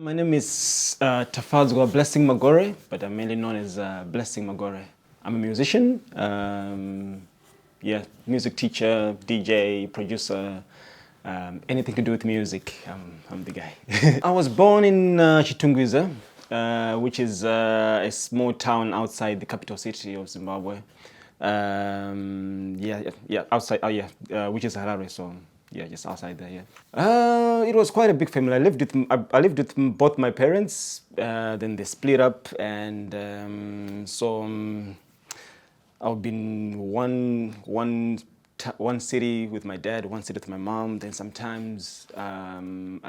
My name is Tafadzwa Blessing Magore, but I'm mainly known as Blessing Magore. I'm a musician, music teacher, DJ, producer, anything to do with music. I'm the guy. I was born in Chitungwiza, which is a small town outside the capital city of Zimbabwe. Outside. Which is Harare. So. Yeah, just outside there. Yeah. It was quite a big family. I lived with both my parents. Then they split up, and I've been one city with my dad, one city with my mom. Then sometimes I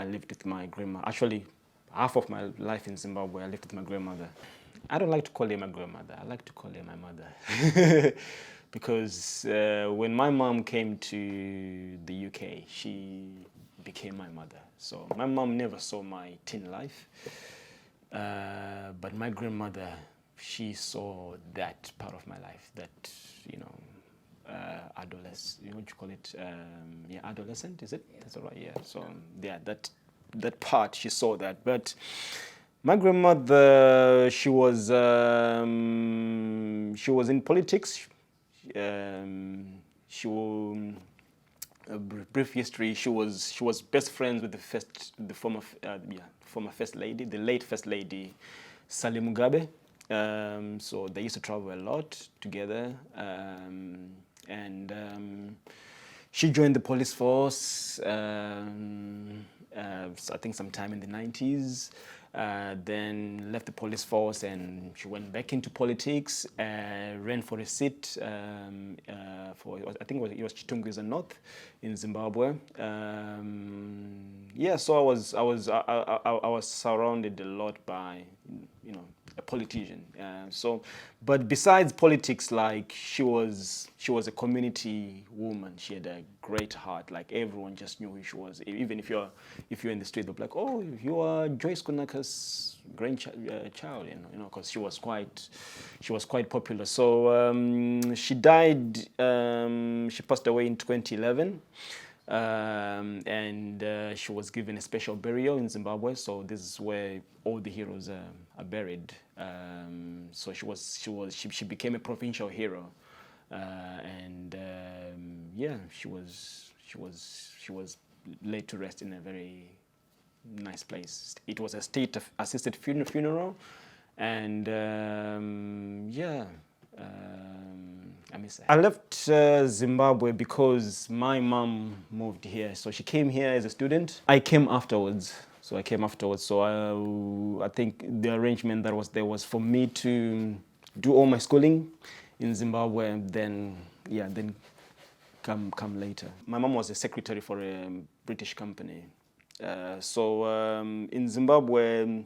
lived with my grandma. Actually, half of my life in Zimbabwe, I lived with my grandmother. I don't like to call her my grandmother. I like to call her my mother. Because when my mom came to the UK, she became my mother. So my mom never saw my teen life. But my grandmother, she saw that part of my life, that, adolescent, what you call it? Adolescent, is it? Yeah. That's all right, yeah. So, that part, she saw that. But my grandmother, she was in politics. A brief history. She was best friends with the former first lady, the late first lady, Charley Mugabe. So they used to travel a lot together, and she joined the police force. I think sometime in the 90s. Then left the police force and she went back into politics, ran for a seat I think it was Chitungwiza North in Zimbabwe. So I was surrounded a lot by, a politician. But besides politics, like she was a community woman. She had a great heart. Like everyone just knew who she was. Even if you're in the street, they'll be like, "Oh, you are Joyce Kunaka's grandchild," because she was quite popular. So she died. She passed away in 2011. And she was given a special burial in Zimbabwe. So this is where all the heroes are buried. So she became a provincial hero, and she was laid to rest in a very nice place. It was a state-assisted funeral, and I miss her. I left Zimbabwe because my mom moved here. So she came here as a student. I came afterwards. So I think the arrangement that was there was for me to do all my schooling in Zimbabwe, and then come later. My mom was a secretary for a British company. In Zimbabwe,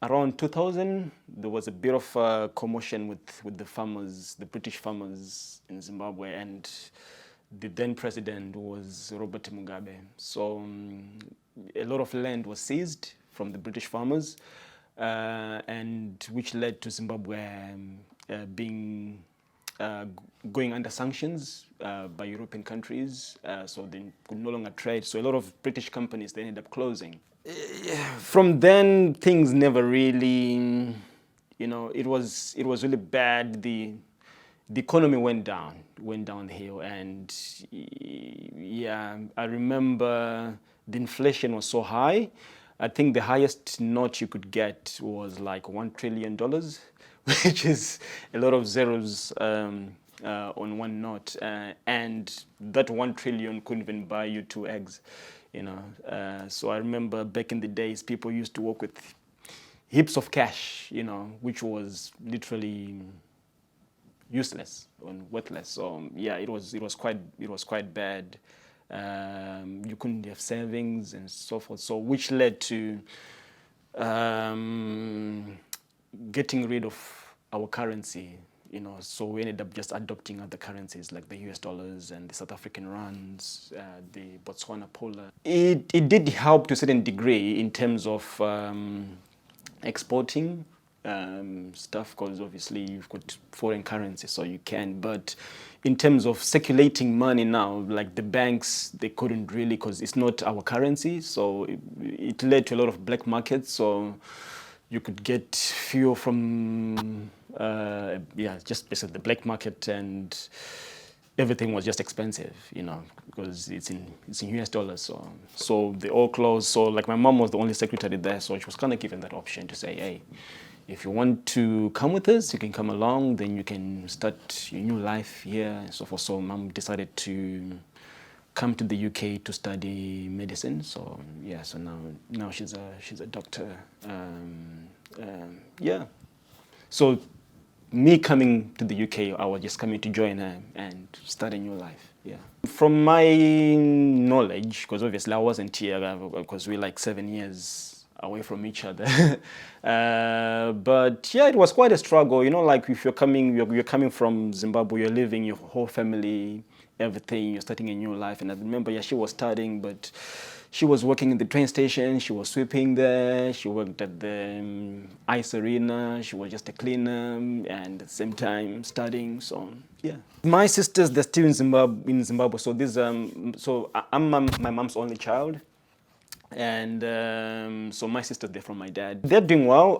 around 2000, there was a bit of commotion with the farmers, the British farmers in Zimbabwe, and the then president was Robert Mugabe. So a lot of land was seized from the British farmers, and which led to Zimbabwe going under sanctions by European countries. So they could no longer trade. So a lot of British companies, they ended up closing. From then, things never really, it was really bad. The economy went down the hill, and I remember the inflation was so high. I think the highest note you could get was like $1 trillion, which is a lot of zeros on one note, and that 1 trillion couldn't even buy you 2 eggs. So I remember back in the days, people used to work with heaps of cash, which was literally useless and worthless. So it was quite bad. You couldn't have savings and so forth. So which led to getting rid of our currency. So we ended up just adopting other currencies like the US dollars and the South African rands, the Botswana pula. It did help to a certain degree in terms of exporting stuff, because obviously you've got foreign currency, so you can. But in terms of circulating money now, like the banks, they couldn't really, because it's not our currency. So it led to a lot of black markets. So you could get fuel from, just basically the black market, and everything was just expensive, because it's in US dollars. So they all closed. So like my mom was the only secretary there, so she was kind of given that option to say, hey, if you want to come with us, you can come along, then you can start your new life here and so forth. So mom decided to come to the UK to study medicine. So yeah, so now she's a doctor. So me coming to the UK, I was just coming to join her and start a new life. Yeah. From my knowledge, because obviously I wasn't here, because we're like 7 years away from each other. But yeah, it was quite a struggle. Like if you're coming from Zimbabwe, you're leaving your whole family, everything, you're starting a new life. And I remember, yeah, she was studying, but she was working in the train station, she was sweeping there, she worked at the ice arena, she was just a cleaner, and at the same time studying. So yeah. My sisters, they're still in Zimbabwe. So I'm my mom's only child. And so my sisters, they're from my dad. They're doing well.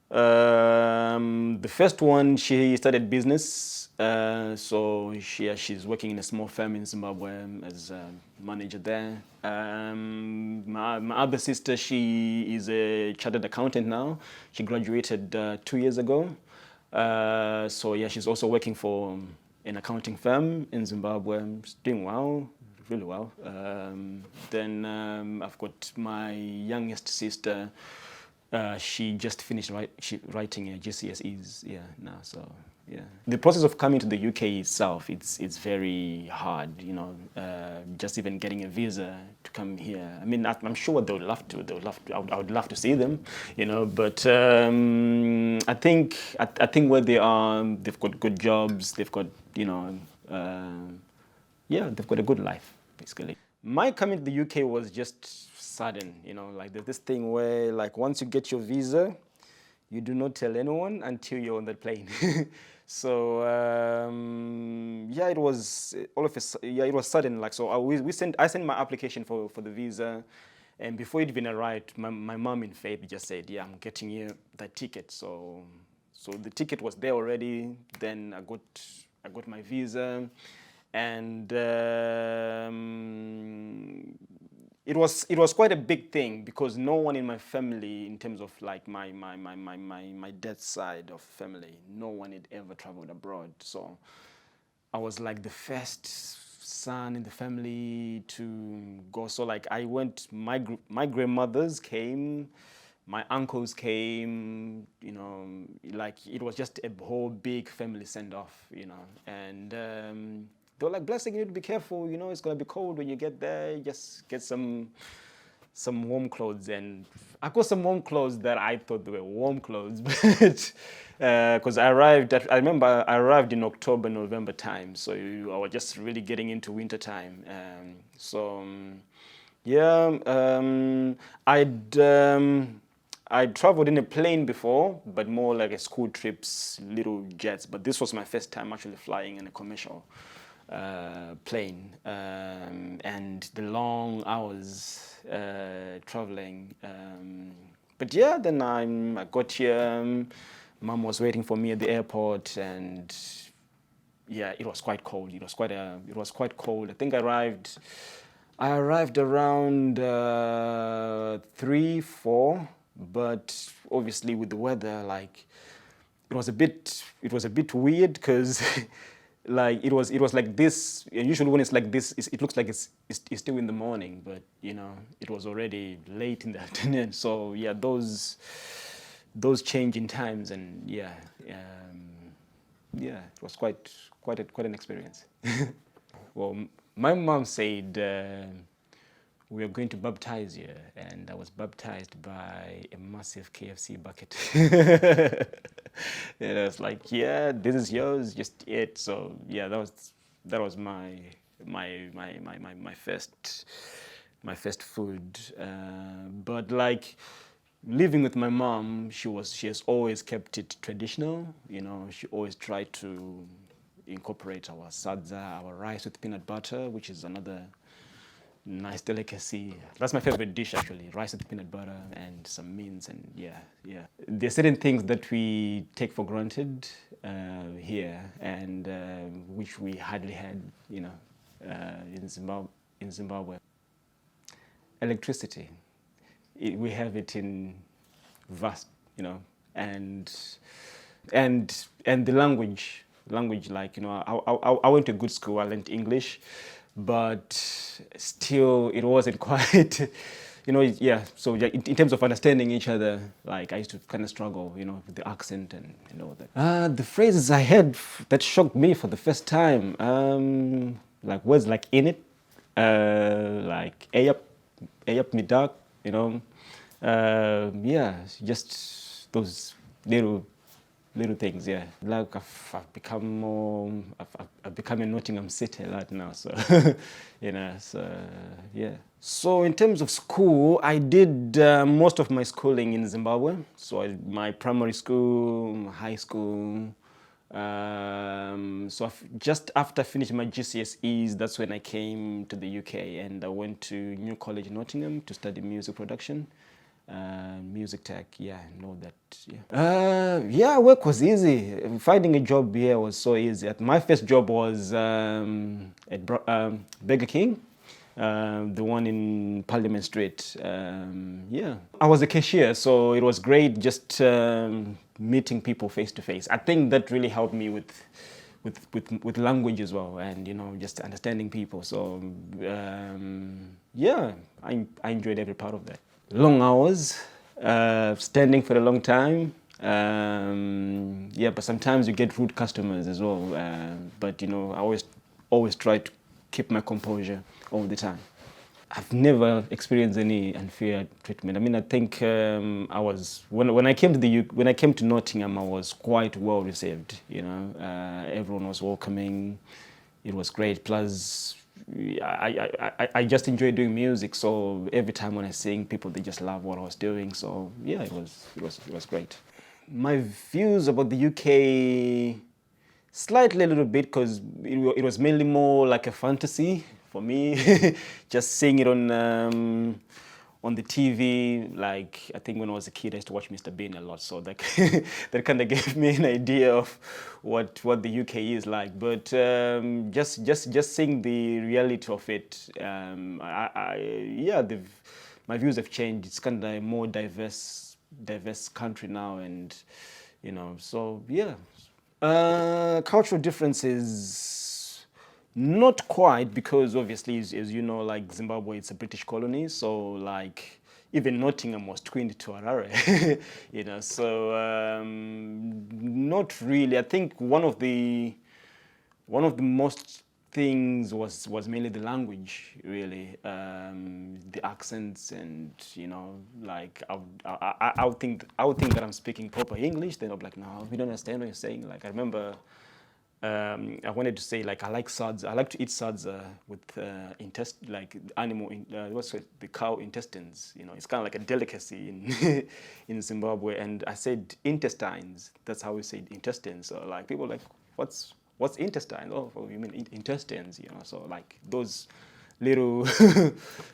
The first one, she started business. So she's working in a small firm in Zimbabwe as a manager there. My other sister, she is a chartered accountant now. She graduated 2 years ago. So yeah, she's also working for an accounting firm in Zimbabwe. She's doing well. Really well. Then I've got my youngest sister. She just finished writing GCSEs now. So yeah, the process of coming to the UK itself, it's very hard. Just even getting a visa to come here. I mean, I'm sure they would love to. I would love to see them. But I think where they are, they've got good jobs. They've got they've got a good life, basically. My coming to the UK was just sudden, like there's this thing where like once you get your visa, you do not tell anyone until you're on the plane. So it was it was sudden. Like so, I sent my application for the visa, and before it even arrived, my mom in faith just said, yeah, I'm getting you that ticket. So the ticket was there already. Then I got my visa. And it was quite a big thing, because no one in my family, in terms of like my dad's side of family, no one had ever traveled abroad. So I was like the first son in the family to go. So like I went, my grandmothers came, my uncles came, like it was just a whole big family send off, and they were like, Blessing, you need to be careful, it's gonna be cold when you get there. Just get some warm clothes. And I got some warm clothes that I thought they were warm clothes, but because I remember I arrived in October, November time, so I was just really getting into winter time. I traveled in a plane before, but more like a school trips, little jets. But this was my first time actually flying in a commercial plane, and the long hours traveling. But yeah, then I got here. Mom was waiting for me at the airport, and yeah, it was quite cold. It was quite cold. I think I arrived around 3, 4, but obviously with the weather, like it was a bit weird, because like it was like this. And usually when it's like this, it looks like it's still in the morning, but it was already late in the afternoon. So yeah, those change in times, and it was quite an experience. Well, my mom said, we are going to baptize you, and I was baptized by a massive KFC bucket. And I was like, yeah, this is yours, just eat. So yeah, that was my first food. But like living with my mom, she has always kept it traditional. She always tried to incorporate our sadza, our rice with peanut butter, which is another nice delicacy. That's my favorite dish, actually, rice with peanut butter and some mince, and yeah. There's certain things that we take for granted here, and which we hardly had, in Zimbabwe. Electricity. We have it in vast, and the language, like, I went to good school, I learned English, but still it wasn't quite, so in terms of understanding each other, like, I used to kind of struggle, with the accent and all that. The phrases I had that shocked me for the first time, like words like "in it," like "ayap me dark," just those little things, yeah. Like I've become more, I've become in Nottingham City a lot now, so, yeah. So in terms of school, I did most of my schooling in Zimbabwe. So my primary school, high school. So just after finishing my GCSEs, that's when I came to the UK, and I went to New College in Nottingham to study music production. Music tech, know that, work was easy. Finding a job here was so easy. My first job was at Burger King, the one in Parliament Street. I was a cashier, so it was great just meeting people face to face. I think that really helped me with language as well, and just understanding people. So I enjoyed every part of that. Long hours, standing for a long time. But sometimes you get rude customers as well. But I always try to keep my composure all the time. I've never experienced any unfair treatment. I mean, I think I was when I came to Nottingham, I was quite well received. Everyone was welcoming. It was great. Plus, I just enjoy doing music, so every time when I sing, people, they just love what I was doing. So yeah, it was great. My views about the UK, slightly a little bit, because it was mainly more like a fantasy for me, just seeing it on the TV. Like, I think when I was a kid, I used to watch Mr. Bean a lot, so that that kind of gave me an idea of what the UK is like. But just seeing the reality of it, my views have changed. It's kind of a more diverse country now, and so yeah. Cultural differences, not quite, because obviously, as you know, like Zimbabwe, it's a British colony, so like even Nottingham was twinned to Harare, so not really. I think one of the most things was mainly the language, really, the accents, and like I would think that I'm speaking proper English. Then I'm like, no, we don't understand what you're saying. Like, I remember I wanted to say, like, I like sadza. I like to eat sadza with like animal, what's it, the cow intestines. It's kind of like a delicacy in in Zimbabwe. And I said intestines. That's how we say intestines. So like people are like, what's intestine? Oh, you mean intestines? So like those little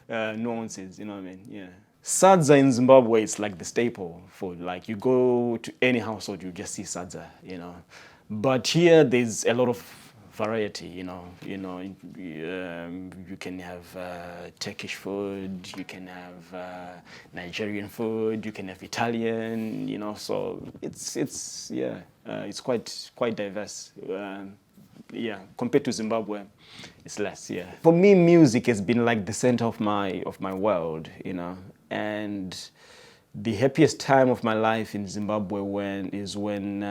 nuances. You know what I mean? Yeah. Sadza in Zimbabwe, it's like the staple food. Like, you go to any household, you just see sadza. But here there's a lot of variety. You can have Turkish food, you can have Nigerian food, you can have Italian. So it's quite diverse. Compared to Zimbabwe, it's less. Yeah. For me, music has been like the center of my world. And the happiest time of my life in Zimbabwe is when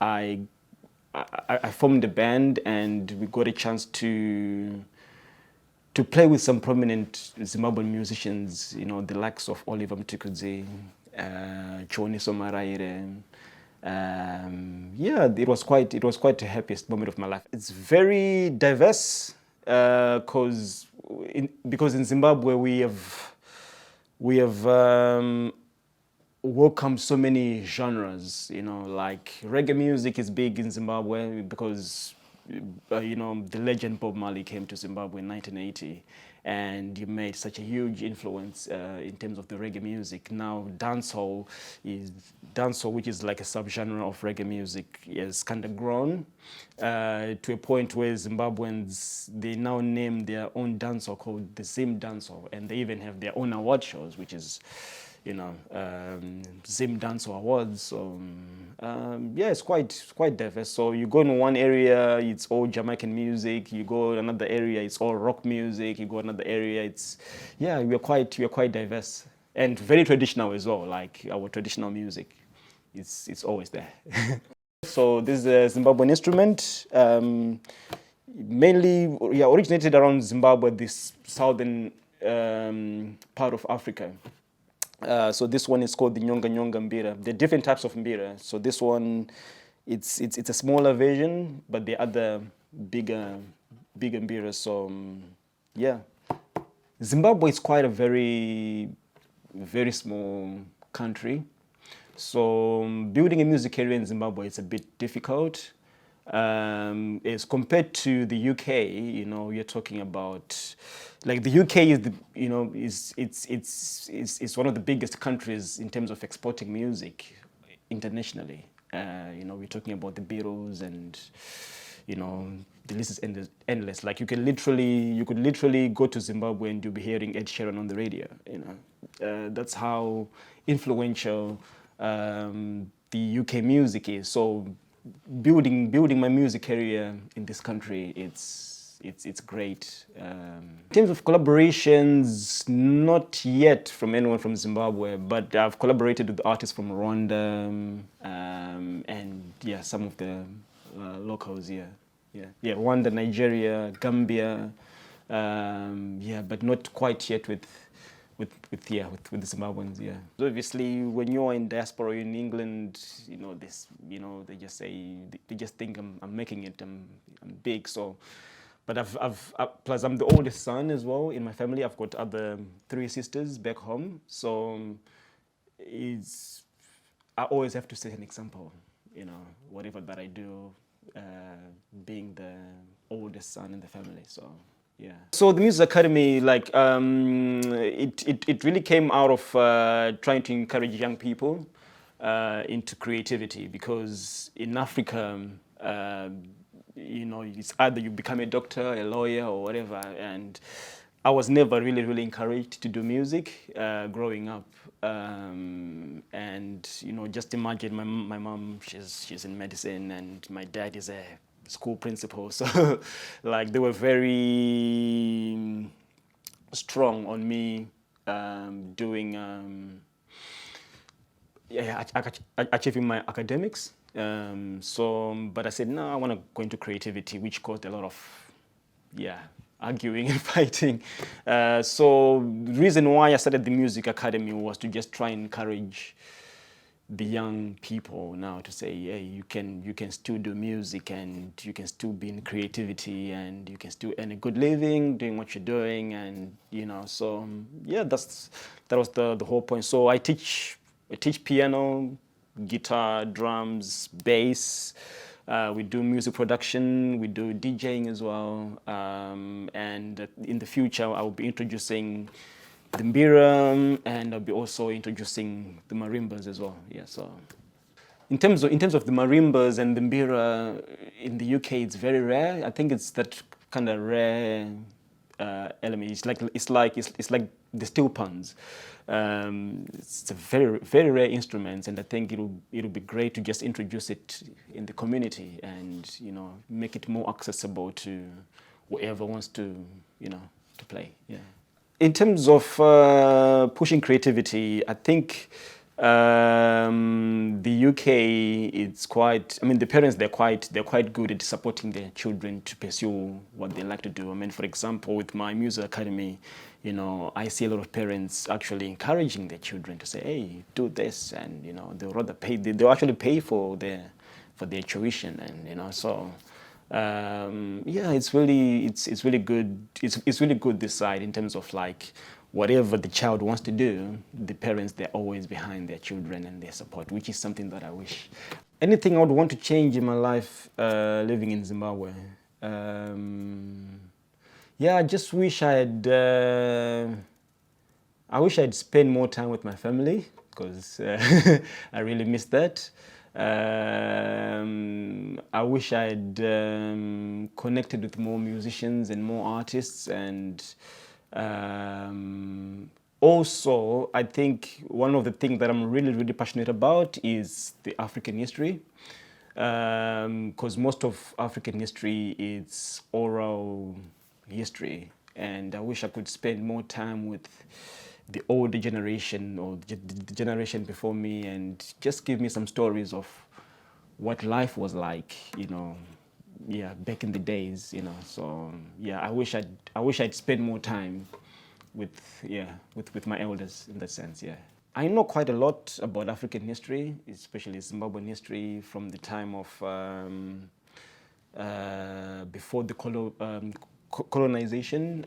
I formed a band, and we got a chance to play with some prominent Zimbabwean musicians, the likes of Oliver Mtukudzi, Choni Somaraire. It was quite the happiest moment of my life. It's very diverse, because in Zimbabwe we have welcome so many genres. Like reggae music is big in Zimbabwe because the legend Bob Marley came to Zimbabwe in 1980, and he made such a huge influence in terms of the reggae music. Now dancehall, which is like a subgenre of reggae music, has kind of grown to a point where Zimbabweans, they now name their own dancehall called the Zim dancehall, and they even have their own award shows, which is Zim Dancehall Awards. So yeah, it's quite diverse. So you go in one area, it's all Jamaican music. You go in another area, it's all rock music. You go another area, we're quite diverse and very traditional as well. Like our traditional music, it's always there. So this is a Zimbabwean instrument. Mainly, originated around Zimbabwe, this southern part of Africa. So this one is called the Nyonga Nyonga Mbira. There are different types of mbira. So this one, it's a smaller version, but the other bigger mbira. So yeah, Zimbabwe is quite a very, very small country. So building a music career in Zimbabwe is a bit difficult. As compared to the UK, you're talking about, like, the UK is one of the biggest countries in terms of exporting music internationally. We're talking about the Beatles, and the list is endless. Like you could literally go to Zimbabwe and you'll be hearing Ed Sheeran on the radio. That's how influential the UK music is. So building my music career in this country, it's great. In terms of collaborations, not yet from anyone from Zimbabwe, but I've collaborated with artists from Rwanda, and some of the locals. Rwanda, Nigeria, Gambia, but not quite yet with the Zimbabweans. So obviously, when you're in diaspora in England, they just think I'm making it, I'm big. So, but plus I'm the oldest son as well in my family. I've got other 3 sisters back home. So I always have to set an example. Whatever that I do, being the oldest son in the family. So. Yeah. So the Music Academy, like, it really came out of trying to encourage young people into creativity, because in Africa, it's either you become a doctor, a lawyer, or whatever. And I was never really encouraged to do music growing up. And just imagine my mom, she's in medicine, and my dad is a school principal. So like they were very strong on me doing achieving my academics. But I said, no, I want to go into creativity, which caused a lot of arguing and fighting. So the reason why I started the Music Academy was to just try and encourage the young people now to say, hey, you can still do music, and you can still be in creativity, and you can still earn a good living doing what you're doing. And so that was the whole point. So I teach piano, guitar, drums, bass. We do music production, we do DJing as well. And in the future, I will be introducing the mbira, and I'll be also introducing the marimbas as well. So in terms of the marimbas and the mbira in the UK, it's very rare. I think it's that kind of rare element. It's like the steel pans. It's a very, very rare instrument, and I think it'll be great to just introduce it in the community and make it more accessible to whoever wants to to play. In terms of pushing creativity, I think the UK, it's quite. I mean, the parents they're quite good at supporting their children to pursue what they like to do. I mean, for example, with my music academy, I see a lot of parents actually encouraging their children to say, "Hey, do this," and they'll rather pay. They'll actually pay for their tuition, and so. It's really good. It's really good this side in terms of like whatever the child wants to do, the parents, they're always behind their children and their support, which is something that I wish. Anything I would want to change in my life living in Zimbabwe? Yeah, I just wish I wish I'd spend more time with my family, because I really miss that. I wish I'd connected with more musicians and more artists, and also I think one of the things that I'm really, really passionate about is the African history, because most of African history is oral history, and I wish I could spend more time with the older generation, or the generation before me, and just give me some stories of what life was like, yeah, back in the days, So yeah, I wish I'd spend more time with my elders in that sense. Yeah, I know quite a lot about African history, especially Zimbabwean history, from the time of before the colonization.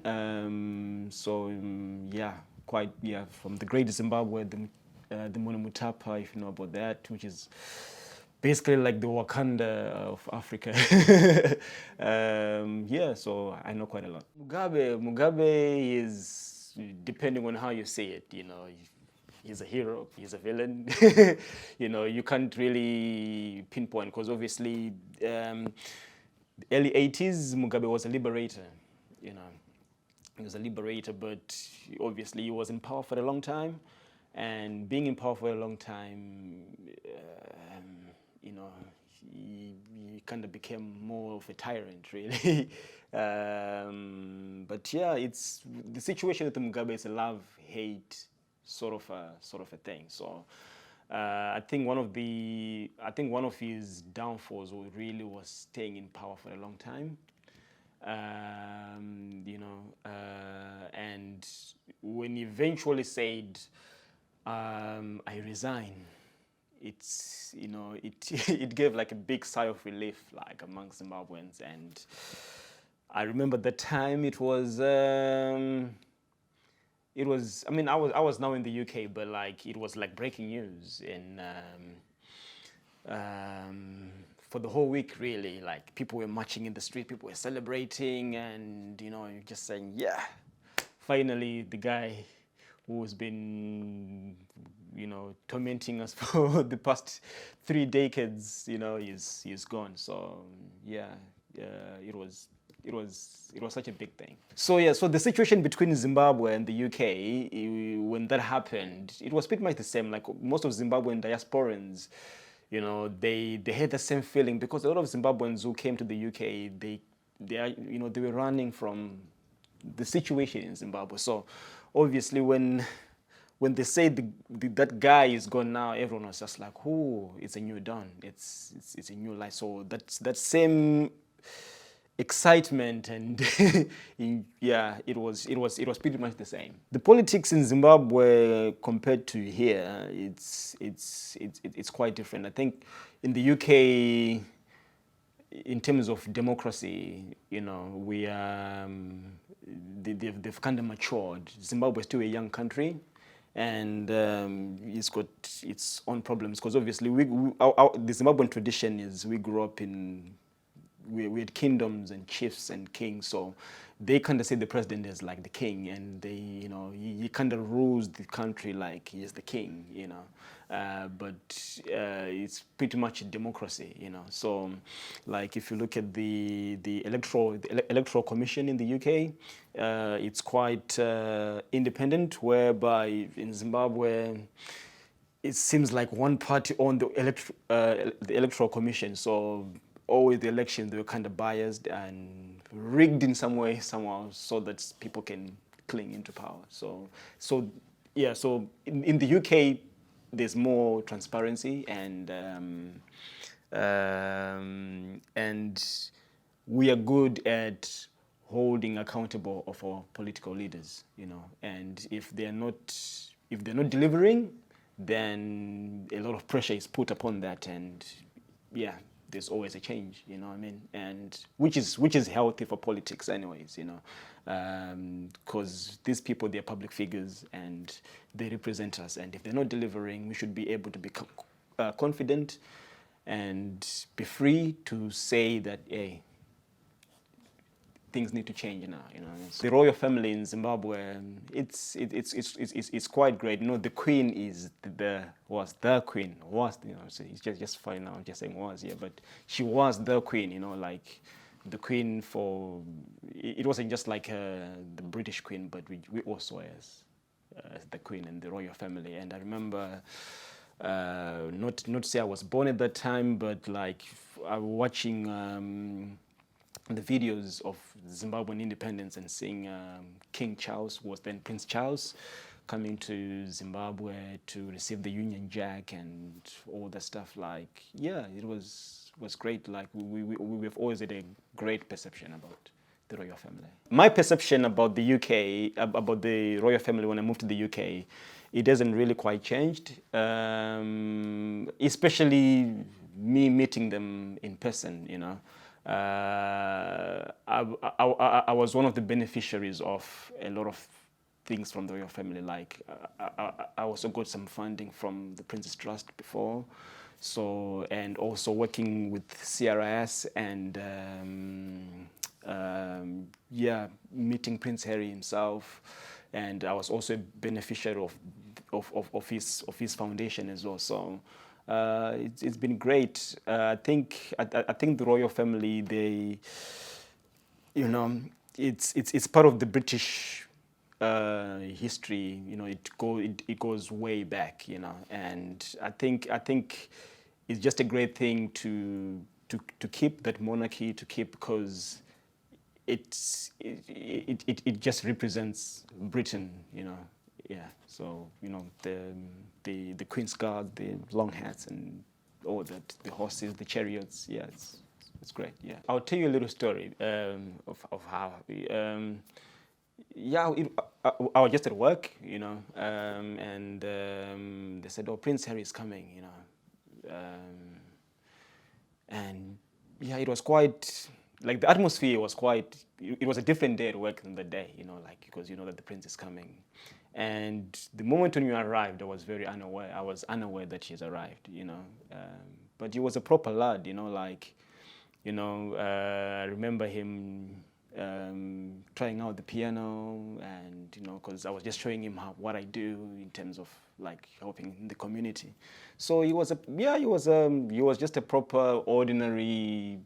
Yeah, from the Great Zimbabwe, the Mutapa, if you know about that, which is basically like the Wakanda of Africa. Yeah, so I know quite a lot. Mugabe is, depending on how you say it, he's a hero, he's a villain. You can't really pinpoint, because obviously the early 80s, Mugabe was a liberator, He was a liberator, but obviously he was in power for a long time. And being in power for a long time, he kind of became more of a tyrant, really. But yeah, it's the situation with Mugabe is a love-hate sort of a thing. So I think one of his downfalls really was staying in power for a long time. And when he eventually said, I resign, it gave like a big sigh of relief, like among Zimbabweans. And I remember the time I was now in the UK, but like it was like breaking news in for the whole week, really. Like people were marching in the street, people were celebrating, and you're just saying, yeah, finally the guy who's been tormenting us for the past 3 decades, he's gone. So yeah, it was such a big thing. So yeah, so the situation between Zimbabwe and the UK, when that happened, it was pretty much the same. Like most of Zimbabwean diasporans, they had the same feeling, because a lot of Zimbabweans who came to the UK, they were running from the situation in Zimbabwe. So obviously when they say that guy is gone now, everyone was just like, "Oh, it's a new dawn. It's a new life." So that same excitement, and yeah, it was pretty much the same. The politics in Zimbabwe compared to here, it's quite different. I think in the UK, in terms of democracy, we they've kind of matured. Zimbabwe is still a young country, and it's got its own problems, because obviously the Zimbabwean tradition is we grew up in. We had kingdoms and chiefs and kings, so they kind of say the president is like the king, and he kind of rules the country like he is the king, but it's pretty much a democracy, So, like if you look at the electoral commission in the UK, it's quite independent, whereby in Zimbabwe, it seems like one party owned the electoral commission, so always the elections, they were kind of biased and rigged in some way, somehow, so that people can cling into power. So in the UK, there's more transparency, and we are good at holding accountable of our political leaders, and if they're not delivering, then a lot of pressure is put upon that, and yeah, there's always a change, you know what I mean? And which is healthy for politics anyways, you know, because these people, they're public figures and they represent us, and if they're not delivering, we should be able to become confident and be free to say that, hey, things need to change now, you know. The royal family in Zimbabwe, it's quite great. You know, the queen is was the queen, you know. So it's just fine now. I'm just saying was, yeah, but she was the queen, you know, like the queen for. It wasn't just like the British queen, but we also as the queen and the royal family. And I remember. Not to say I was born at that time, but like I was watching the videos of Zimbabwean independence and seeing King Charles, who was then Prince Charles, coming to Zimbabwe to receive the Union Jack and all that stuff. Like, yeah, it was great. Like we've always had a great perception about the royal family. My perception about the UK, about the royal family when I moved to the UK, it hasn't really quite changed, especially me meeting them in person, you know. I was one of the beneficiaries of a lot of things from the royal family. Like I also got some funding from the Prince's Trust before, so, and also working with CRIS and yeah, meeting Prince Harry himself, and I was also a beneficiary of his foundation as well. So it's been great. I think the royal family, they, you know, it's part of the British history. You know, it goes way back. You know, and I think it's just a great thing to keep that monarchy, to keep, because it just represents Britain. You know. Yeah, so, you know, the Queen's Guard, the long hats and all that, the horses, the chariots, yeah, it's great, yeah. I'll tell you a little story of how, yeah, I was just at work, you know, and they said, oh, Prince Harry is coming, you know, and yeah, it was quite, like the atmosphere was quite, it was a different day at work than the day, you know, like, because you know that the Prince is coming. And the moment when you arrived, I was unaware. I was unaware that she's arrived, you know. But he was a proper lad, you know, like, you know, I remember him trying out the piano, and, you know, because I was just showing him what I do in terms of like helping in the community. So he was he was just a proper ordinary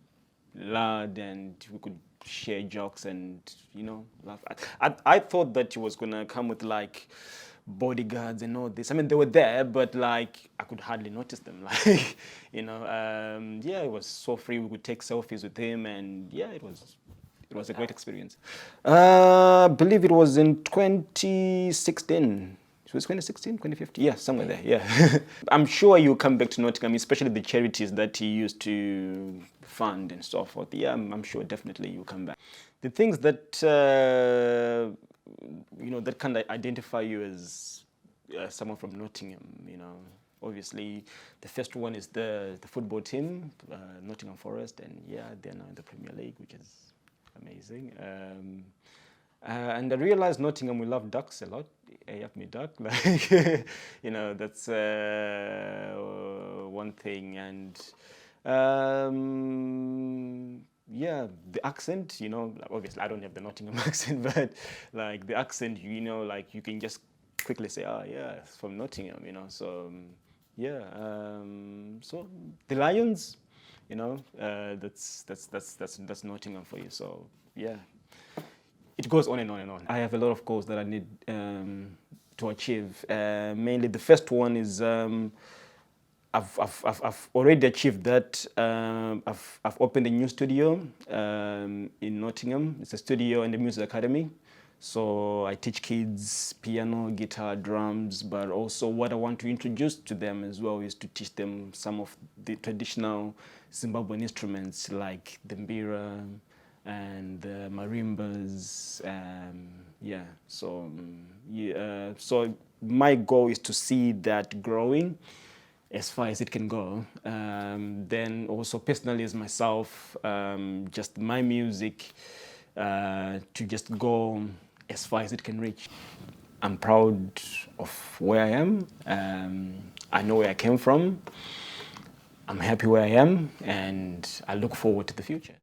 lad, and we could share jokes and, you know, laugh. I thought that he was gonna come with like bodyguards and all this. I mean, they were there, but like I could hardly notice them. Like, you know, yeah, it was so free. We could take selfies with him, and yeah, it was a great experience. I believe it was in 2016. It was 2016, 2015? Yeah, somewhere there, yeah. I'm sure you'll come back to Nottingham, especially the charities that he used to fund and so forth. Yeah, I'm sure definitely you'll come back. The things that, you know, that kind of identify you as someone from Nottingham, you know, obviously the first one is the football team, Nottingham Forest, and yeah, they're now in the Premier League, which is amazing. And I realized Nottingham, we love ducks a lot. Hey, up me duck, like, you know, that's one thing. And yeah, the accent, you know, like, obviously I don't have the Nottingham accent, but like the accent, you know, like you can just quickly say, oh yeah, it's from Nottingham, you know. So yeah, so the Lions, you know, that's Nottingham for you. So yeah. It goes on and on and on. I have a lot of goals that I need to achieve. Mainly, the first one is I've already achieved that. I've opened a new studio in Nottingham. It's a studio and a music academy. So I teach kids piano, guitar, drums, but also what I want to introduce to them as well is to teach them some of the traditional Zimbabwean instruments like the mbira and the marimbas. Yeah, so yeah, so my goal is to see that growing as far as it can go. Then also personally as myself, just my music to just go as far as it can reach. I'm proud of where I am. I know where I came from. I'm happy where I am, and I look forward to the future.